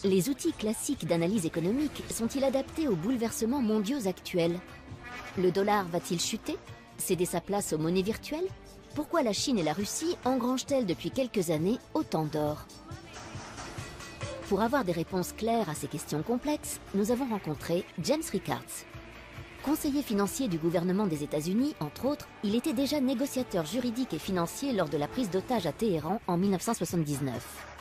Les outils classiques d'analyse économique sont-ils adaptés aux bouleversements mondiaux actuels? Le dollar va-t-il chuter? Céder sa place aux monnaies virtuelles? Pourquoi la Chine et la Russie engrangent-elles depuis quelques années autant d'or? Pour avoir des réponses claires à ces questions complexes, nous avons rencontré James Rickards. Conseiller financier du gouvernement des États-Unis, entre autres, il était déjà négociateur juridique et financier lors de la prise d'otage à Téhéran en 1979.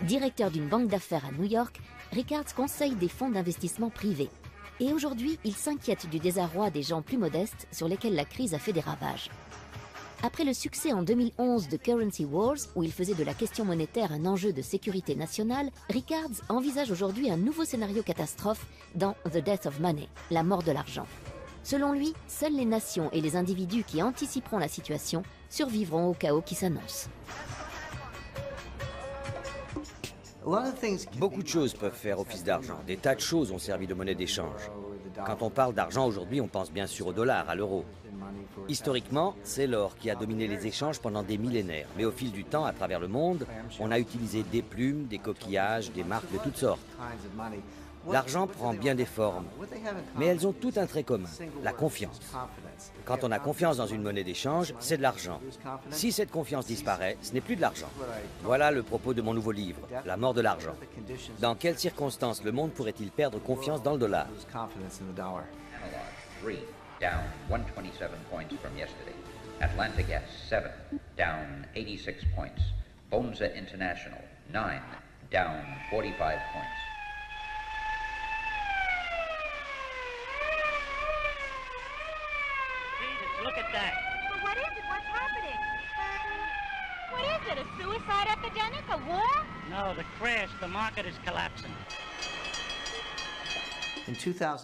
Directeur d'une banque d'affaires à New York, Rickards conseille des fonds d'investissement privés. Et aujourd'hui, il s'inquiète du désarroi des gens plus modestes sur lesquels la crise a fait des ravages. Après le succès en 2011 de Currency Wars, où il faisait de la question monétaire un enjeu de sécurité nationale, Rickards envisage aujourd'hui un nouveau scénario catastrophe dans The Death of Money, la mort de l'argent. Selon lui, seules les nations et les individus qui anticiperont la situation survivront au chaos qui s'annonce. Beaucoup de choses peuvent faire office d'argent. Des tas de choses ont servi de monnaie d'échange. Quand on parle d'argent aujourd'hui, on pense bien sûr au dollar, à l'euro. Historiquement, c'est l'or qui a dominé les échanges pendant des millénaires. Mais au fil du temps, à travers le monde, on a utilisé des plumes, des coquillages, des marques de toutes sortes. L'argent prend bien des formes, mais elles ont tout un trait commun, la confiance. Quand on a confiance dans une monnaie d'échange, c'est de l'argent. Si cette confiance disparaît, ce n'est plus de l'argent. Voilà le propos de mon nouveau livre, La mort de l'argent. Dans quelles circonstances le monde pourrait-il perdre confiance dans le dollar? Down 127 points from yesterday. Atlanta Gas, 7, down 86 points. Bonza International, 9, down 45 points. Jesus, look at that. Well, what is it? What's happening? What is it? A suicide epidemic? A war? No, the crash. The market is collapsing.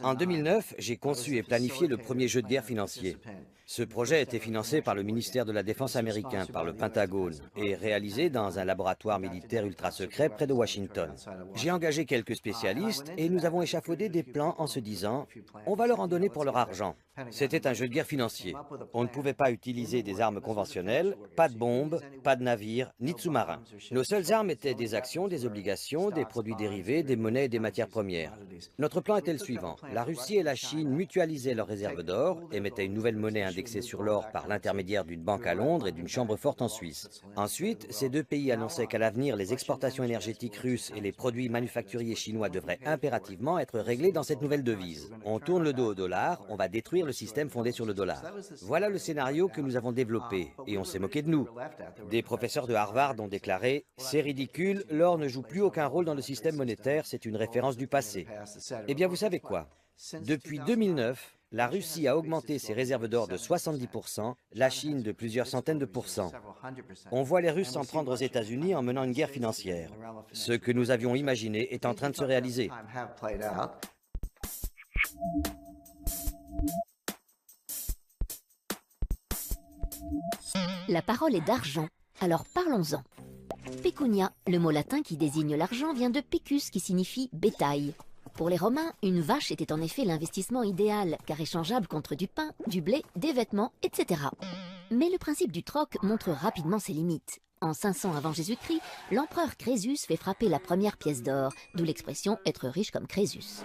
En 2009, j'ai conçu et planifié le premier jeu de guerre financier. Ce projet a été financé par le ministère de la Défense américain, par le Pentagone, et réalisé dans un laboratoire militaire ultra secret près de Washington. J'ai engagé quelques spécialistes et nous avons échafaudé des plans en se disant « on va leur en donner pour leur argent ». C'était un jeu de guerre financier. On ne pouvait pas utiliser des armes conventionnelles, pas de bombes, pas de navires, ni de sous-marins. Nos seules armes étaient des actions, des obligations, des produits dérivés, des monnaies et des matières premières. Notre plan était le suivant. La Russie et la Chine mutualisaient leurs réserves d'or, émettaient une nouvelle monnaie indexée sur l'or par l'intermédiaire d'une banque à Londres et d'une chambre forte en Suisse. Ensuite, ces deux pays annonçaient qu'à l'avenir, les exportations énergétiques russes et les produits manufacturiers chinois devraient impérativement être réglés dans cette nouvelle devise. On tourne le dos au dollar, on va détruire le système fondé sur le dollar. Voilà le scénario que nous avons développé, et on s'est moqué de nous. Des professeurs de Harvard ont déclaré « C'est ridicule, l'or ne joue plus aucun rôle dans le système monétaire, c'est une référence du passé ». Eh bien, vous savez quoi? Depuis 2009, la Russie a augmenté ses réserves d'or de 70%, la Chine de plusieurs centaines de pourcents. On voit les Russes s'en prendre aux États-Unis en menant une guerre financière. Ce que nous avions imaginé est en train de se réaliser. La parole est d'argent, alors parlons-en. Pecunia, le mot latin qui désigne l'argent, vient de pecus qui signifie bétail. Pour les Romains, une vache était en effet l'investissement idéal, car échangeable contre du pain, du blé, des vêtements, etc. Mais le principe du troc montre rapidement ses limites. En 500 avant Jésus-Christ, l'empereur Crésus fait frapper la première pièce d'or, d'où l'expression « être riche comme Crésus ».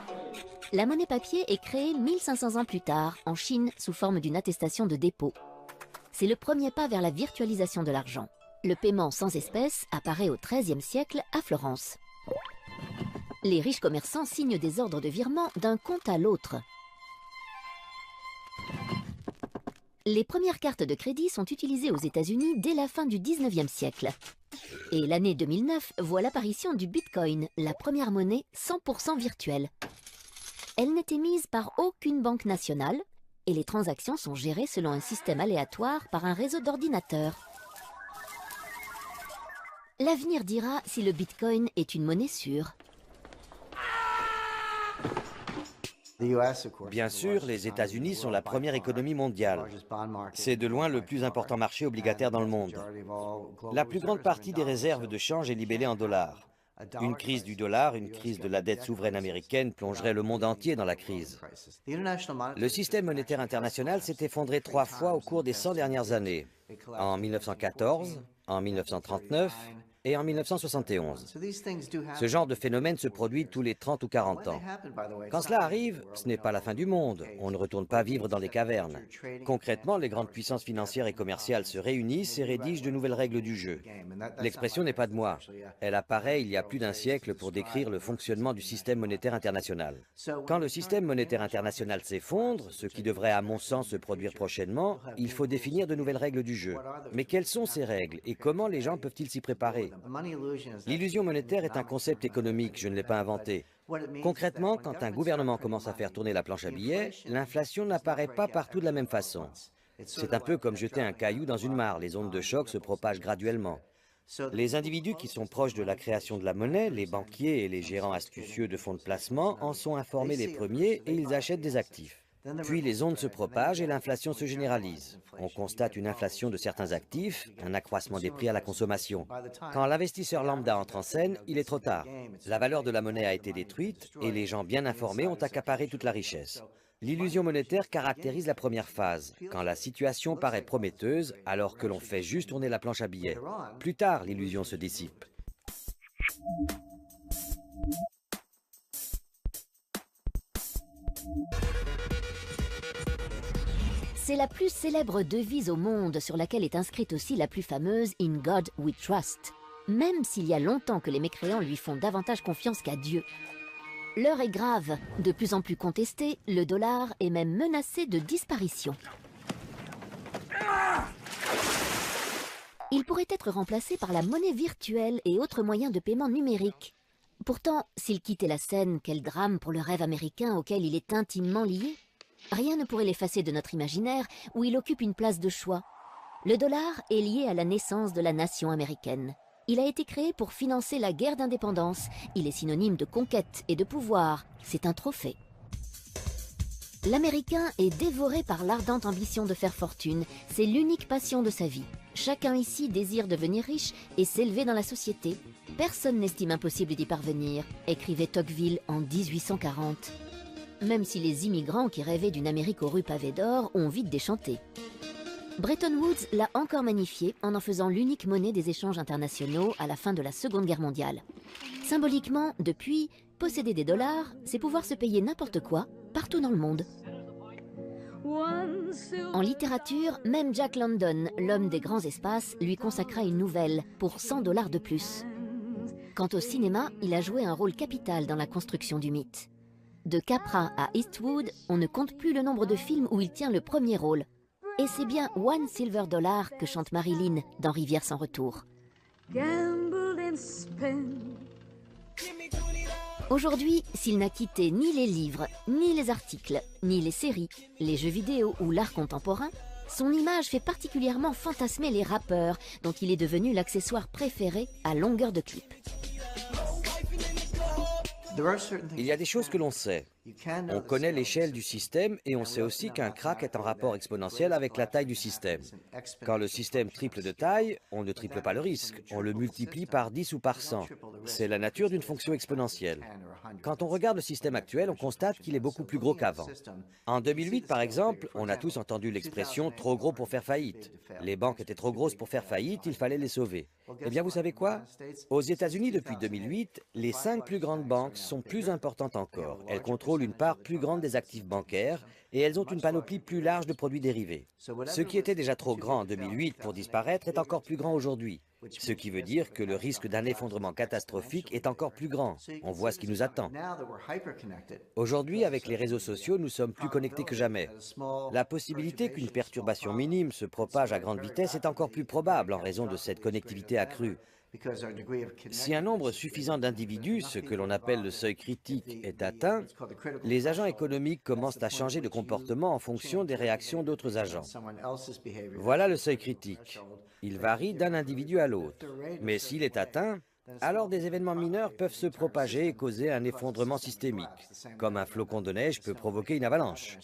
La monnaie papier est créée 1500 ans plus tard, en Chine, sous forme d'une attestation de dépôt. C'est le premier pas vers la virtualisation de l'argent. Le paiement sans espèces apparaît au XIIIe siècle à Florence. Les riches commerçants signent des ordres de virement d'un compte à l'autre. Les premières cartes de crédit sont utilisées aux États-Unis dès la fin du XIXe siècle. Et l'année 2009 voit l'apparition du Bitcoin, la première monnaie 100% virtuelle. Elle n'est émise par aucune banque nationale et les transactions sont gérées selon un système aléatoire par un réseau d'ordinateurs. L'avenir dira si le Bitcoin est une monnaie sûre. Bien sûr, les États-Unis sont la première économie mondiale. C'est de loin le plus important marché obligataire dans le monde. La plus grande partie des réserves de change est libellée en dollars. Une crise du dollar, une crise de la dette souveraine américaine plongerait le monde entier dans la crise. Le système monétaire international s'est effondré 3 fois au cours des 100 dernières années. En 1914, en 1939 et en 1971. Ce genre de phénomène se produit tous les 30 ou 40 ans. Quand cela arrive, ce n'est pas la fin du monde. On ne retourne pas vivre dans des cavernes. Concrètement, les grandes puissances financières et commerciales se réunissent et rédigent de nouvelles règles du jeu. L'expression n'est pas de moi. Elle apparaît il y a plus d'un siècle pour décrire le fonctionnement du système monétaire international. Quand le système monétaire international s'effondre, ce qui devrait à mon sens se produire prochainement, il faut définir de nouvelles règles du jeu. Mais quelles sont ces règles et comment les gens peuvent-ils s'y préparer? L'illusion monétaire est un concept économique, je ne l'ai pas inventé. Concrètement, quand un gouvernement commence à faire tourner la planche à billets, l'inflation n'apparaît pas partout de la même façon. C'est un peu comme jeter un caillou dans une mare, les ondes de choc se propagent graduellement. Les individus qui sont proches de la création de la monnaie, les banquiers et les gérants astucieux de fonds de placement, en sont informés les premiers et ils achètent des actifs. Puis les ondes se propagent et l'inflation se généralise. On constate une inflation de certains actifs, un accroissement des prix à la consommation. Quand l'investisseur lambda entre en scène, il est trop tard. La valeur de la monnaie a été détruite et les gens bien informés ont accaparé toute la richesse. L'illusion monétaire caractérise la première phase, quand la situation paraît prometteuse alors que l'on fait juste tourner la planche à billets. Plus tard, l'illusion se dissipe. C'est la plus célèbre devise au monde sur laquelle est inscrite aussi la plus fameuse « In God we trust », même s'il y a longtemps que les mécréants lui font davantage confiance qu'à Dieu. L'heure est grave, de plus en plus contesté, le dollar est même menacé de disparition. Il pourrait être remplacé par la monnaie virtuelle et autres moyens de paiement numériques. Pourtant, s'il quittait la scène, quel drame pour le rêve américain auquel il est intimement lié. Rien ne pourrait l'effacer de notre imaginaire, où il occupe une place de choix. Le dollar est lié à la naissance de la nation américaine. Il a été créé pour financer la guerre d'indépendance. Il est synonyme de conquête et de pouvoir. C'est un trophée. L'Américain est dévoré par l'ardente ambition de faire fortune. C'est l'unique passion de sa vie. Chacun ici désire devenir riche et s'élever dans la société. Personne n'estime impossible d'y parvenir, écrivait Tocqueville en 1840. Même si les immigrants qui rêvaient d'une Amérique aux rues pavées d'or ont vite déchanté. Bretton Woods l'a encore magnifié en faisant l'unique monnaie des échanges internationaux à la fin de la Seconde Guerre mondiale. Symboliquement, depuis, posséder des dollars, c'est pouvoir se payer n'importe quoi, partout dans le monde. En littérature, même Jack London, l'homme des grands espaces, lui consacra une nouvelle pour 100 $ de plus. Quant au cinéma, il a joué un rôle capital dans la construction du mythe. De Capra à Eastwood, on ne compte plus le nombre de films où il tient le premier rôle. Et c'est bien One Silver Dollar que chante Marilyn dans Rivière sans retour. Aujourd'hui, s'il n'a quitté ni les livres, ni les articles, ni les séries, les jeux vidéo ou l'art contemporain, son image fait particulièrement fantasmer les rappeurs, dont il est devenu l'accessoire préféré à longueur de clip. Il y a des choses que l'on sait. On connaît l'échelle du système et on sait aussi qu'un krach est en rapport exponentiel avec la taille du système. Quand le système triple de taille, on ne triple pas le risque, on le multiplie par 10 ou par 100. C'est la nature d'une fonction exponentielle. Quand on regarde le système actuel, on constate qu'il est beaucoup plus gros qu'avant. En 2008, par exemple, on a tous entendu l'expression « trop gros pour faire faillite ». Les banques étaient trop grosses pour faire faillite, il fallait les sauver. Eh bien, vous savez quoi? Aux États-Unis, depuis 2008, les 5 plus grandes banques sont plus importantes encore. Elles contrôlent une part plus grande des actifs bancaires et elles ont une panoplie plus large de produits dérivés. Ce qui était déjà trop grand en 2008 pour disparaître est encore plus grand aujourd'hui. Ce qui veut dire que le risque d'un effondrement catastrophique est encore plus grand. On voit ce qui nous attend. Aujourd'hui, avec les réseaux sociaux, nous sommes plus connectés que jamais. La possibilité qu'une perturbation minime se propage à grande vitesse est encore plus probable en raison de cette connectivité accrue. Si un nombre suffisant d'individus, ce que l'on appelle le seuil critique, est atteint, les agents économiques commencent à changer de comportement en fonction des réactions d'autres agents. Voilà le seuil critique. Il varie d'un individu à l'autre. Mais s'il est atteint, alors des événements mineurs peuvent se propager et causer un effondrement systémique, comme un flocon de neige peut provoquer une avalanche.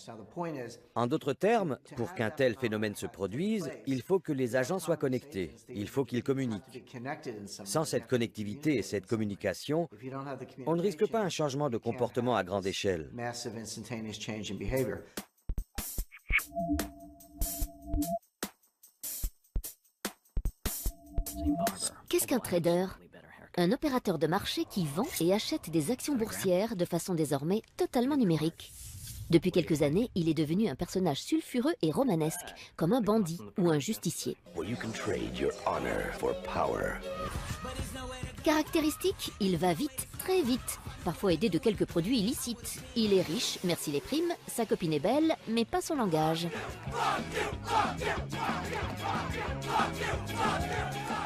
En d'autres termes, pour qu'un tel phénomène se produise, il faut que les agents soient connectés, il faut qu'ils communiquent. Sans cette connectivité et cette communication, on ne risque pas un changement de comportement à grande échelle. Qu'est-ce qu'un trader? Un opérateur de marché qui vend et achète des actions boursières de façon désormais totalement numérique. Depuis quelques années, il est devenu un personnage sulfureux et romanesque, comme un bandit ou un justicier. Caractéristique, il va vite, très vite, parfois aidé de quelques produits illicites. Il est riche, merci les primes, sa copine est belle, mais pas son langage.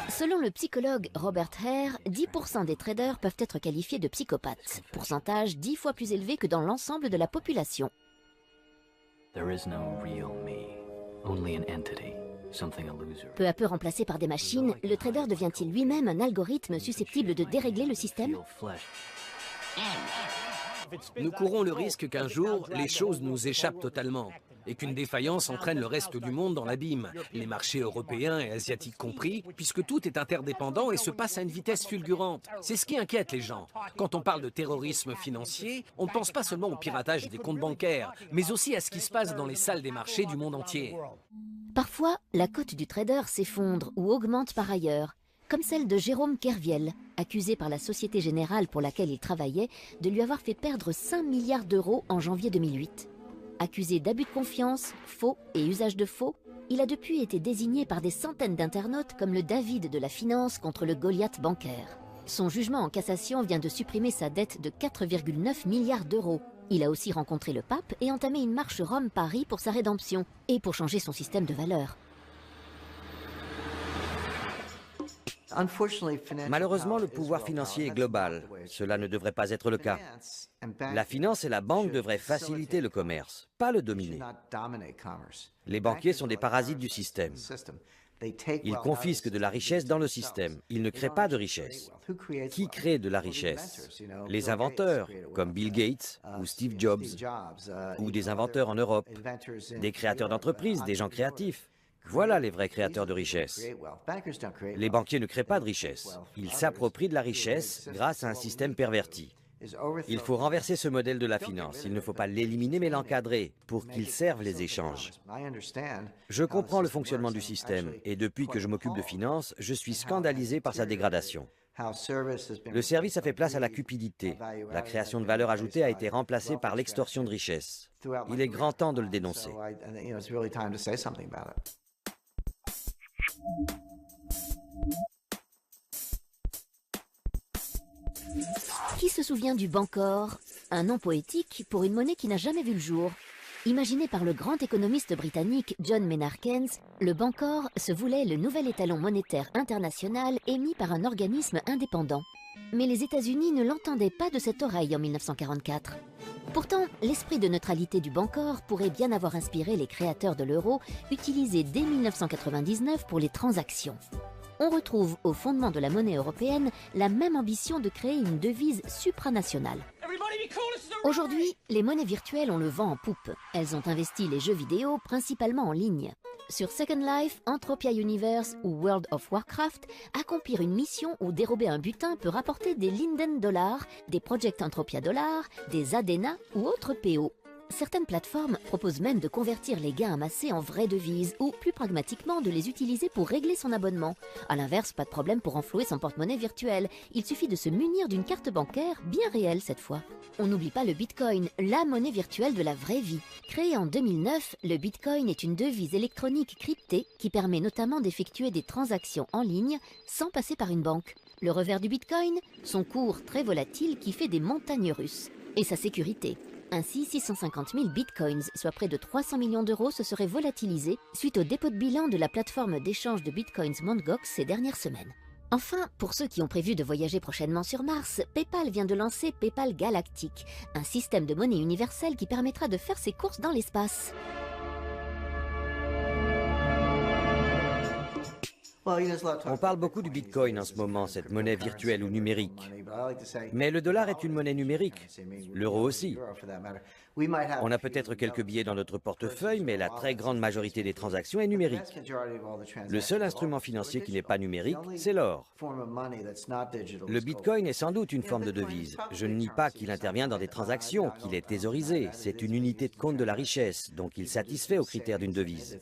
Selon le psychologue Robert Hare, 10% des traders peuvent être qualifiés de psychopathes, pourcentage 10 fois plus élevé que dans l'ensemble de la population. Peu à peu remplacé par des machines, le trader devient-il lui-même un algorithme susceptible de dérégler le système? Nous courons le risque qu'un jour, les choses nous échappent totalement et qu'une défaillance entraîne le reste du monde dans l'abîme, les marchés européens et asiatiques compris, puisque tout est interdépendant et se passe à une vitesse fulgurante. C'est ce qui inquiète les gens. Quand on parle de terrorisme financier, on ne pense pas seulement au piratage des comptes bancaires, mais aussi à ce qui se passe dans les salles des marchés du monde entier. Parfois, la cote du trader s'effondre ou augmente par ailleurs, comme celle de Jérôme Kerviel, accusé par la Société Générale pour laquelle il travaillait de lui avoir fait perdre 5 milliards d'euros en janvier 2008. Accusé d'abus de confiance, faux et usage de faux, il a depuis été désigné par des centaines d'internautes comme le David de la finance contre le Goliath bancaire. Son jugement en cassation vient de supprimer sa dette de 4,9 milliards d'euros. Il a aussi rencontré le pape et entamé une marche Rome-Paris pour sa rédemption et pour changer son système de valeurs. Malheureusement, le pouvoir financier est global. Cela ne devrait pas être le cas. La finance et la banque devraient faciliter le commerce, pas le dominer. Les banquiers sont des parasites du système. Ils confisquent de la richesse dans le système. Ils ne créent pas de richesse. Qui crée de la richesse? Les inventeurs, comme Bill Gates ou Steve Jobs, ou des inventeurs en Europe, des créateurs d'entreprises, des gens créatifs. Voilà les vrais créateurs de richesse. Les banquiers ne créent pas de richesse. Ils s'approprient de la richesse grâce à un système perverti. Il faut renverser ce modèle de la finance. Il ne faut pas l'éliminer mais l'encadrer pour qu'il serve les échanges. Je comprends le fonctionnement du système et depuis que je m'occupe de finance, je suis scandalisé par sa dégradation. Le service a fait place à la cupidité. La création de valeur ajoutée a été remplacée par l'extorsion de richesse. Il est grand temps de le dénoncer. Qui se souvient du Bancor? Un nom poétique pour une monnaie qui n'a jamais vu le jour. Imaginé par le grand économiste britannique John Maynard Keynes, le Bancor se voulait le nouvel étalon monétaire international émis par un organisme indépendant. Mais les États-Unis ne l'entendaient pas de cette oreille en 1944. Pourtant, l'esprit de neutralité du Bancor pourrait bien avoir inspiré les créateurs de l'euro, utilisé dès 1999 pour les transactions. On retrouve au fondement de la monnaie européenne la même ambition de créer une devise supranationale. Aujourd'hui, les monnaies virtuelles ont le vent en poupe. Elles ont investi les jeux vidéo principalement en ligne. Sur Second Life, Entropia Universe ou World of Warcraft, accomplir une mission ou dérober un butin peut rapporter des Linden Dollars, des Project Entropia Dollars, des Adena ou autres PO. Certaines plateformes proposent même de convertir les gains amassés en vraies devises ou, plus pragmatiquement, de les utiliser pour régler son abonnement. A l'inverse, pas de problème pour renflouer son porte-monnaie virtuel. Il suffit de se munir d'une carte bancaire bien réelle cette fois. On n'oublie pas le Bitcoin, la monnaie virtuelle de la vraie vie. Créé en 2009, le Bitcoin est une devise électronique cryptée qui permet notamment d'effectuer des transactions en ligne sans passer par une banque. Le revers du Bitcoin, son cours très volatile qui fait des montagnes russes. Et sa sécurité. Ainsi, 650 000 bitcoins, soit près de 300 millions d'euros, se seraient volatilisés suite au dépôt de bilan de la plateforme d'échange de bitcoins Mt. Gox ces dernières semaines. Enfin, pour ceux qui ont prévu de voyager prochainement sur Mars, PayPal vient de lancer PayPal Galactic, un système de monnaie universelle qui permettra de faire ses courses dans l'espace. On parle beaucoup du Bitcoin en ce moment, cette monnaie virtuelle ou numérique. Mais le dollar est une monnaie numérique, l'euro aussi. On a peut-être quelques billets dans notre portefeuille, mais la très grande majorité des transactions est numérique. Le seul instrument financier qui n'est pas numérique, c'est l'or. Le Bitcoin est sans doute une forme de devise. Je ne nie pas qu'il intervient dans des transactions, qu'il est thésaurisé. C'est une unité de compte de la richesse, donc il satisfait aux critères d'une devise.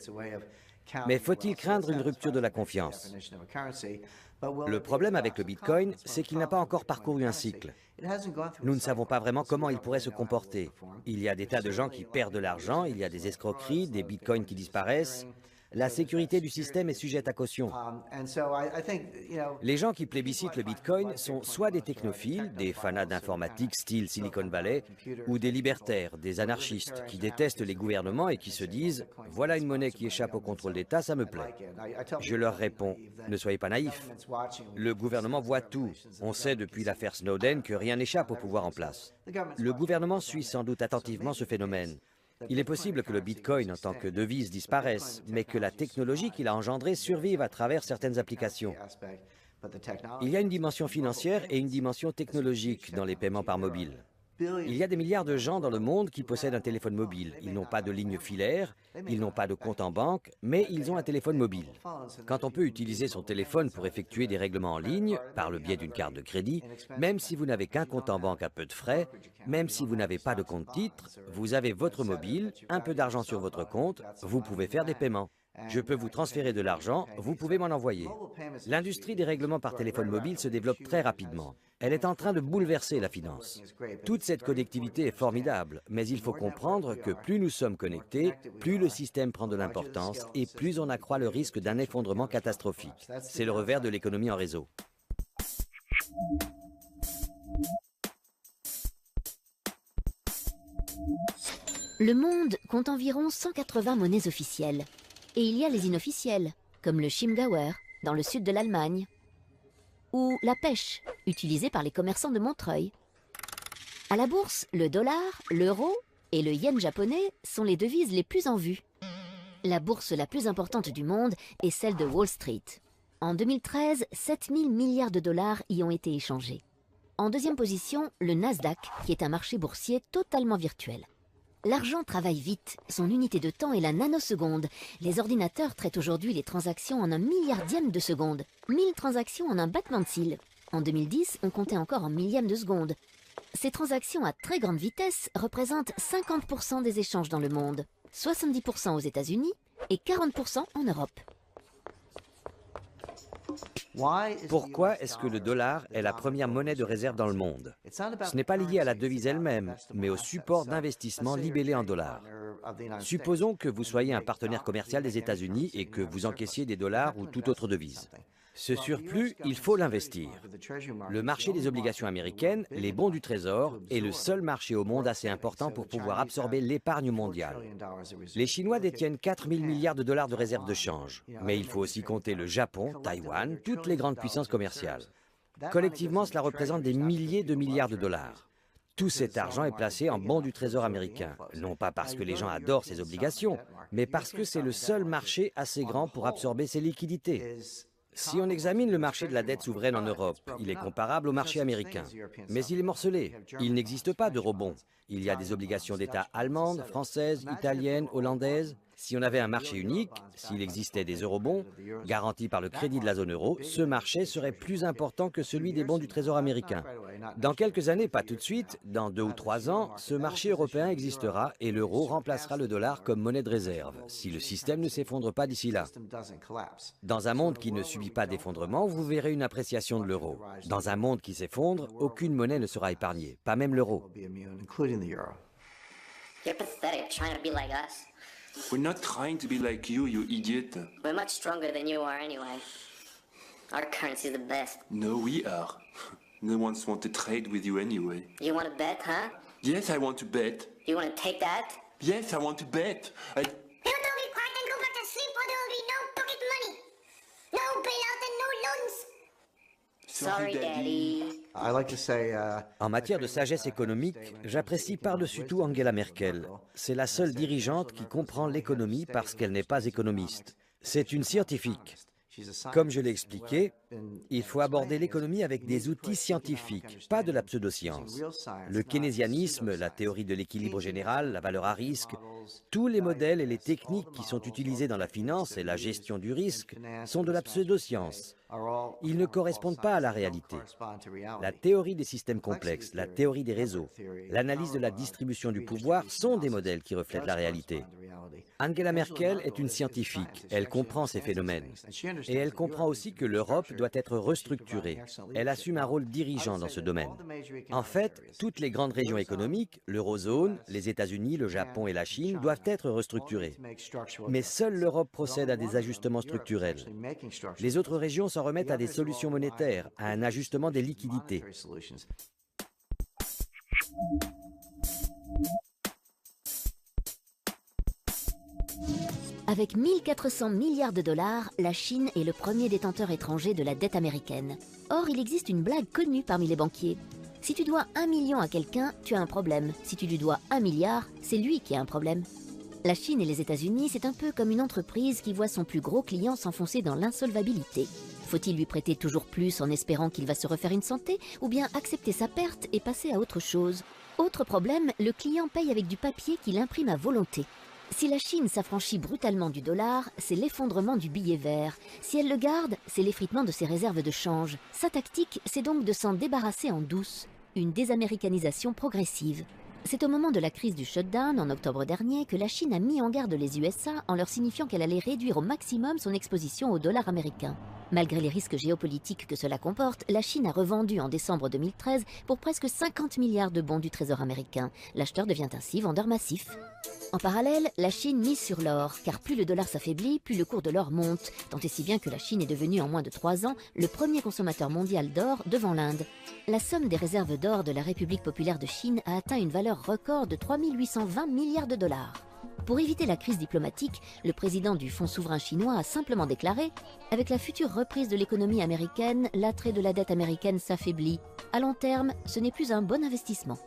Mais faut-il craindre une rupture de la confiance? Le problème avec le Bitcoin, c'est qu'il n'a pas encore parcouru un cycle. Nous ne savons pas vraiment comment il pourrait se comporter. Il y a des tas de gens qui perdent de l'argent, il y a des escroqueries, des bitcoins qui disparaissent. La sécurité du système est sujette à caution. Les gens qui plébiscitent le Bitcoin sont soit des technophiles, des fanats d'informatique style Silicon Valley, ou des libertaires, des anarchistes, qui détestent les gouvernements et qui se disent « Voilà une monnaie qui échappe au contrôle d'État, ça me plaît ». Je leur réponds « Ne soyez pas naïfs. Le gouvernement voit tout. On sait depuis l'affaire Snowden que rien n'échappe au pouvoir en place. Le gouvernement suit sans doute attentivement ce phénomène. Il est possible que le Bitcoin en tant que devise disparaisse, mais que la technologie qu'il a engendrée survive à travers certaines applications. Il y a une dimension financière et une dimension technologique dans les paiements par mobile. Il y a des milliards de gens dans le monde qui possèdent un téléphone mobile. Ils n'ont pas de ligne filaire, ils n'ont pas de compte en banque, mais ils ont un téléphone mobile. Quand on peut utiliser son téléphone pour effectuer des règlements en ligne, par le biais d'une carte de crédit, même si vous n'avez qu'un compte en banque à peu de frais, même si vous n'avez pas de compte titre, vous avez votre mobile, un peu d'argent sur votre compte, vous pouvez faire des paiements. Je peux vous transférer de l'argent, vous pouvez m'en envoyer. L'industrie des règlements par téléphone mobile se développe très rapidement. Elle est en train de bouleverser la finance. Toute cette connectivité est formidable, mais il faut comprendre que plus nous sommes connectés, plus le système prend de l'importance et plus on accroît le risque d'un effondrement catastrophique. C'est le revers de l'économie en réseau. Le monde compte environ 180 monnaies officielles. Et il y a les inofficielles, comme le Chiemgauer, dans le sud de l'Allemagne, ou la pêche, utilisée par les commerçants de Montreuil. À la bourse, le dollar, l'euro et le yen japonais sont les devises les plus en vue. La bourse la plus importante du monde est celle de Wall Street. En 2013, 7 000 milliards de dollars y ont été échangés. En deuxième position, le Nasdaq, qui est un marché boursier totalement virtuel. L'argent travaille vite, son unité de temps est la nanoseconde. Les ordinateurs traitent aujourd'hui les transactions en un milliardième de seconde. 1000 transactions en un battement de cils. En 2010, on comptait encore en millième de seconde. Ces transactions à très grande vitesse représentent 50% des échanges dans le monde, 70% aux États-Unis et 40% en Europe. Pourquoi est-ce que le dollar est la première monnaie de réserve dans le monde? Ce n'est pas lié à la devise elle-même, mais au support d'investissement libellé en dollars. Supposons que vous soyez un partenaire commercial des États-Unis et que vous encaissiez des dollars ou toute autre devise. Ce surplus, il faut l'investir. Le marché des obligations américaines, les bons du Trésor, est le seul marché au monde assez important pour pouvoir absorber l'épargne mondiale. Les Chinois détiennent 4 000 milliards de dollars de réserves de change. Mais il faut aussi compter le Japon, Taïwan, toutes les grandes puissances commerciales. Collectivement, cela représente des milliers de milliards de dollars. Tout cet argent est placé en bons du Trésor américain, non pas parce que les gens adorent ces obligations, mais parce que c'est le seul marché assez grand pour absorber ces liquidités. Si on examine le marché de la dette souveraine en Europe, il est comparable au marché américain. Mais il est morcelé. Il n'existe pas d'eurobond. Il y a des obligations d'État allemandes, françaises, italiennes, hollandaises. Si on avait un marché unique, s'il existait des eurobonds, garantis par le crédit de la zone euro, ce marché serait plus important que celui des bons du Trésor américain. Dans quelques années, pas tout de suite, dans 2 ou 3 ans, ce marché européen existera et l'euro remplacera le dollar comme monnaie de réserve, si le système ne s'effondre pas d'ici là. Dans un monde qui ne subit pas d'effondrement, vous verrez une appréciation de l'euro. Dans un monde qui s'effondre, aucune monnaie ne sera épargnée, pas même l'euro. You're pathetic, trying to be like us. We're not trying to be like you idiot. We're much stronger than you are anyway. Our currency's the best. No, we are. No one wants to trade with you anyway. You want to bet, huh? Yes, I want to bet. You want to take that? Yes, I want to bet. Now don't be quiet and go back to sleep or there will be no pocket money. No bailout and no loans. Sorry, Daddy. En matière de sagesse économique, j'apprécie par-dessus tout Angela Merkel. C'est la seule dirigeante qui comprend l'économie parce qu'elle n'est pas économiste. C'est une scientifique. Comme je l'ai expliqué, il faut aborder l'économie avec des outils scientifiques, pas de la pseudoscience. Le keynésianisme, la théorie de l'équilibre général, la valeur à risque, tous les modèles et les techniques qui sont utilisés dans la finance et la gestion du risque sont de la pseudoscience. Ils ne correspondent pas à la réalité. La théorie des systèmes complexes, la théorie des réseaux, l'analyse de la distribution du pouvoir sont des modèles qui reflètent la réalité. Angela Merkel est une scientifique, elle comprend ces phénomènes. Et elle comprend aussi que l'Europe doit être restructurée. Elle assume un rôle dirigeant dans ce domaine. En fait, toutes les grandes régions économiques, l'eurozone, les États-Unis, le Japon et la Chine, doivent être restructurées. Mais seule l'Europe procède à des ajustements structurels. Les autres régions s'en remettent à des solutions monétaires, à un ajustement des liquidités. Avec 1400 milliards de dollars, la Chine est le premier détenteur étranger de la dette américaine. Or, il existe une blague connue parmi les banquiers. Si tu dois 1 million à quelqu'un, tu as un problème. Si tu lui dois 1 milliard, c'est lui qui a un problème. La Chine et les États-Unis, c'est un peu comme une entreprise qui voit son plus gros client s'enfoncer dans l'insolvabilité. Faut-il lui prêter toujours plus en espérant qu'il va se refaire une santé, ou bien accepter sa perte et passer à autre chose? Autre problème, le client paye avec du papier qu'il imprime à volonté. Si la Chine s'affranchit brutalement du dollar, c'est l'effondrement du billet vert. Si elle le garde, c'est l'effritement de ses réserves de change. Sa tactique, c'est donc de s'en débarrasser en douce, une désaméricanisation progressive. C'est au moment de la crise du shutdown, en octobre dernier, que la Chine a mis en garde les USA en leur signifiant qu'elle allait réduire au maximum son exposition au dollar américain. Malgré les risques géopolitiques que cela comporte, la Chine a revendu en décembre 2013 pour presque 50 milliards de bons du Trésor américain. L'acheteur devient ainsi vendeur massif. En parallèle, la Chine mise sur l'or, car plus le dollar s'affaiblit, plus le cours de l'or monte, tant et si bien que la Chine est devenue en moins de 3 ans le premier consommateur mondial d'or devant l'Inde. La somme des réserves d'or de la République populaire de Chine a atteint une valeur record de 3 820 milliards de dollars. Pour éviter la crise diplomatique, le président du Fonds souverain chinois a simplement déclaré « Avec la future reprise de l'économie américaine, l'attrait de la dette américaine s'affaiblit. À long terme, ce n'est plus un bon investissement. »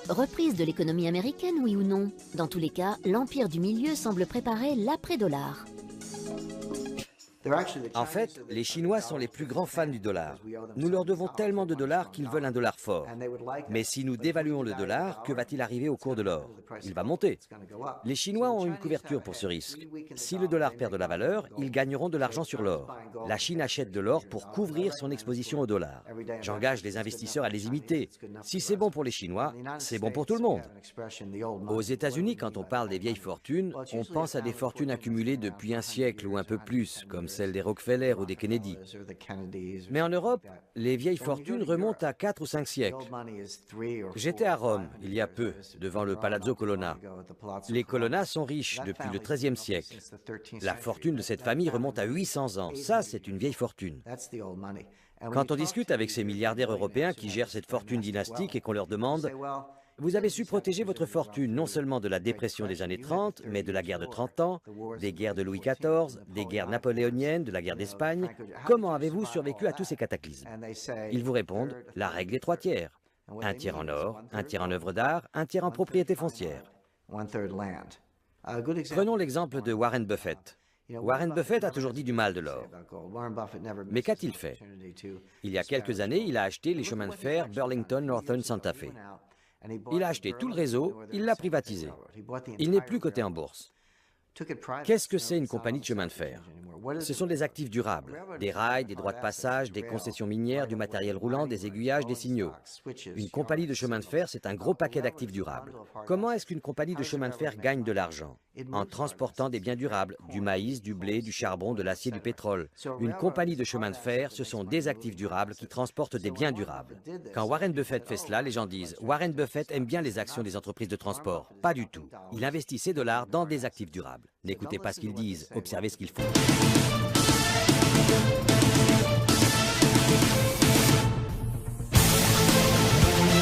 Reprise de l'économie américaine, oui ou non? Dans tous les cas, l'empire du milieu semble préparer l'après-dollar. En fait, les Chinois sont les plus grands fans du dollar. Nous leur devons tellement de dollars qu'ils veulent un dollar fort. Mais si nous dévaluons le dollar, que va-t-il arriver au cours de l'or? Il va monter. Les Chinois ont une couverture pour ce risque. Si le dollar perd de la valeur, ils gagneront de l'argent sur l'or. La Chine achète de l'or pour couvrir son exposition au dollar. J'engage les investisseurs à les imiter. Si c'est bon pour les Chinois, c'est bon pour tout le monde. Aux États-Unis, quand on parle des vieilles fortunes, on pense à des fortunes accumulées depuis un siècle ou un peu plus, comme celle des Rockefeller ou des Kennedy. Mais en Europe, les vieilles fortunes remontent à 4 ou 5 siècles. J'étais à Rome, il y a peu, devant le Palazzo Colonna. Les Colonna sont riches depuis le XIIIe siècle. La fortune de cette famille remonte à 800 ans. Ça, c'est une vieille fortune. Quand on discute avec ces milliardaires européens qui gèrent cette fortune dynastique et qu'on leur demande « Vous avez su protéger votre fortune non seulement de la dépression des années 30, mais de la guerre de 30 ans, des guerres de Louis XIV, des guerres napoléoniennes, de la guerre d'Espagne. Comment avez-vous survécu à tous ces cataclysmes ?» Ils vous répondent « La règle des 3 tiers. Un tiers en or, un tiers en œuvres d'art, un tiers en propriété foncière. » Prenons l'exemple de Warren Buffett. Warren Buffett a toujours dit du mal de l'or. Mais qu'a-t-il fait? Il y a quelques années, il a acheté les chemins de fer Burlington Northern Santa Fe. Il a acheté tout le réseau, il l'a privatisé. Il n'est plus coté en bourse. Qu'est-ce que c'est une compagnie de chemin de fer? Ce sont des actifs durables, des rails, des droits de passage, des concessions minières, du matériel roulant, des aiguillages, des signaux. Une compagnie de chemin de fer, c'est un gros paquet d'actifs durables. Comment est-ce qu'une compagnie de chemin de fer gagne de l'argent? En transportant des biens durables, du maïs, du blé, du charbon, de l'acier, du pétrole. Une compagnie de chemin de fer, ce sont des actifs durables qui transportent des biens durables. Quand Warren Buffett fait cela, les gens disent « Warren Buffett aime bien les actions des entreprises de transport ». Pas du tout. Il investit ses dollars dans des actifs durables. N'écoutez pas ce qu'ils disent, observez ce qu'ils font.